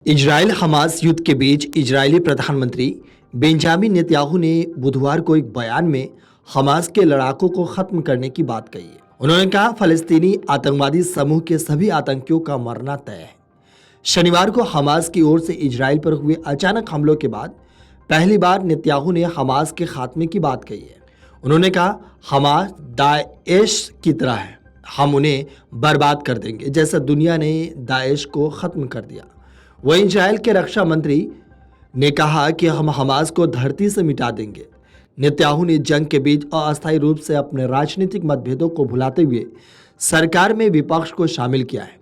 Israel Hamas युद्ध के बीच Israeli प्रधानमंत्री बेंजामिन नेतन्याहू ने बुधवार को एक बयान में हमास के लड़ाकों को खत्म करने की बात कही है। उन्होंने कहा, फलस्तीनी आतंकवादी समूह के सभी आतंकियों का मरना तय है। शनिवार को हमास की ओर से इजराइल पर हुए अचानक हमलों के बाद पहली बार नेतन्याहू ने हमास के खात्मे की बात कही है। उन्होंने कहा, हमास दाएश की तरह है, हम उन्हें बर्बाद कर देंगे जैसा दुनिया ने दाएश को खत्म कर दिया। वहीं इजराइल के रक्षा मंत्री ने कहा कि हम हमास को धरती से मिटा देंगे। नेतन्याहू ने जंग के बीच अस्थायी रूप से अपने राजनीतिक मतभेदों को भुलाते हुए सरकार में विपक्ष को शामिल किया है।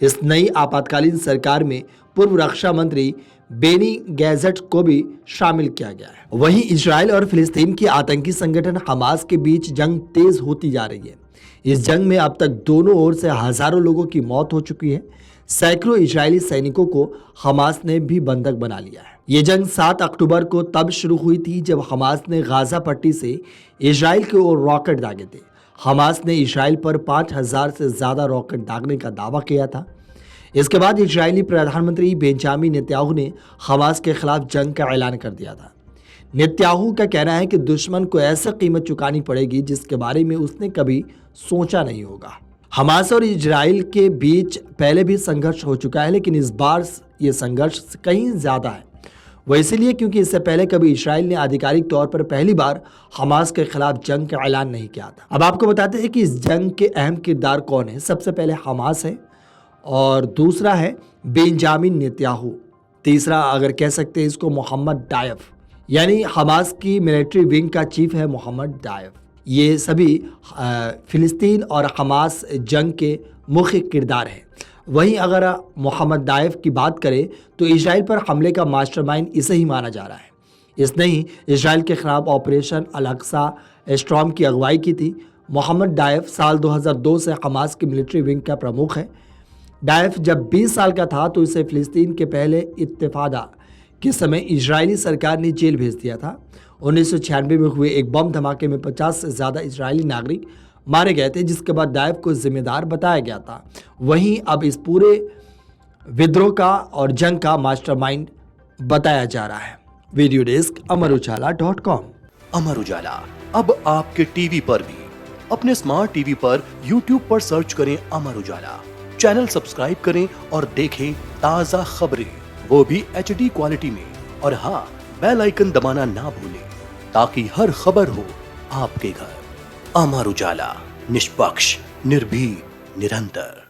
इस नई आपातकालीन सरकार में पूर्व रक्षा मंत्री बेनी गैजेट को भी शामिल किया गया है। वहीं इजराइल और फिलिस्तीन की आतंकी संगठन हमास के बीच जंग तेज होती जा रही है। इस जंग में अब तक दोनों ओर से हजारों लोगों की मौत हो चुकी है। सैकड़ों इजरायली सैनिकों को हमास ने भी बंधक बना लिया है। ये जंग 7 अक्टूबर को तब शुरू हुई थी जब हमास ने गाजा पट्टी से इजराइल की ओर रॉकेट दागे थे। हमास ने इजराइल पर 5000 से ज्यादा रॉकेट दागने का दावा किया था। इसके बाद इजरायली प्रधानमंत्री बेंजामिन नेतन्याहू ने हमास के खिलाफ जंग का ऐलान कर दिया था। नेतन्याहू का कहना है कि दुश्मन को ऐसी कीमत चुकानी पड़ेगी जिसके बारे में उसने कभी सोचा नहीं होगा। हमास और इजराइल के बीच पहले भी संघर्ष हो चुका है, लेकिन इस बार ये संघर्ष कहीं ज्यादा है। वह इसीलिए क्योंकि इससे पहले कभी इजराइल ने आधिकारिक तौर पर पहली बार हमास के खिलाफ जंग का ऐलान नहीं किया था। अब आपको बताते हैं कि इस जंग के अहम किरदार कौन है। सबसे पहले हमास है और दूसरा है बेंजामिन नेतन्याहू, तीसरा अगर कह सकते हैं इसको मोहम्मद डायफ, यानी हमास की मिलिट्री विंग का चीफ है मोहम्मद डायफ। ये सभी फिलिस्तीन और हमास जंग के मुख्य किरदार हैं। वहीं अगर मोहम्मद दाइफ की बात करें तो इजराइल पर हमले का मास्टरमाइंड इसे ही माना जा रहा है। इसने ही इजराइल के खिलाफ ऑपरेशन अल-अक्सा स्टॉर्म की अगुवाई की थी। मोहम्मद दाइफ साल 2002 से हमास की मिलिट्री विंग का प्रमुख है। दाइफ जब 20 साल का था तो इसे फिलिस्तीन के पहले इत्तेफादा के समय इजरायली सरकार ने जेल भेज दिया था। 1996 में हुए एक बम धमाके में 50 से ज़्यादा इजरायली नागरिक मारे गए थे, जिसके बाद दाइफ को जिम्मेदार बताया गया था। वहीं अब इस पूरे विद्रोह का और जंग का मास्टरमाइंड बताया जा रहा है। Video desk अमरउजाला.com। अमर उजाला अब आपके टीवी पर भी। अपने स्मार्ट टीवी पर यूट्यूब पर सर्च करें अमर उजाला, चैनल सब्सक्राइब करें और देखें ताज़ा खबरें, वो भी HD क्वालिटी में। और हाँ, बेल आइकन दबाना ना भूलें ताकि हर खबर हो आपके घर। अमर उजाला, निष्पक्ष, निर्भीक, निरंतर।